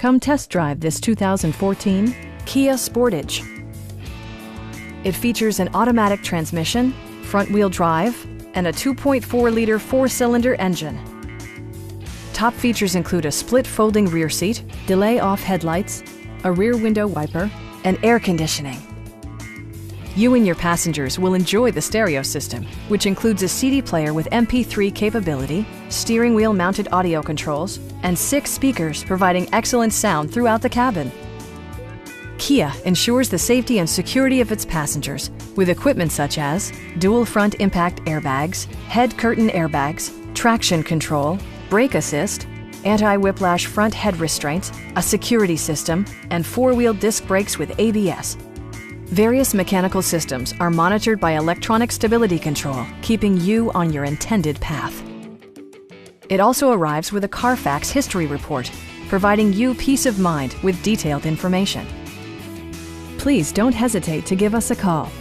Come test drive this 2014 Kia Sportage. It features an automatic transmission, front-wheel drive, and a 2.4-liter four-cylinder engine. Top features include a split folding rear seat, delay-off headlights, a rear window wiper, and air conditioning. You and your passengers will enjoy the stereo system, which includes a CD player with MP3 capability, steering wheel mounted audio controls, and 6 speakers providing excellent sound throughout the cabin. Kia ensures the safety and security of its passengers with equipment such as dual front impact airbags, head curtain airbags, traction control, brake assist, anti-whiplash front head restraints, a security system, and 4-wheel disc brakes with ABS. Various mechanical systems are monitored by electronic stability control, keeping you on your intended path. It also arrives with a Carfax history report, providing you peace of mind with detailed information. Please don't hesitate to give us a call.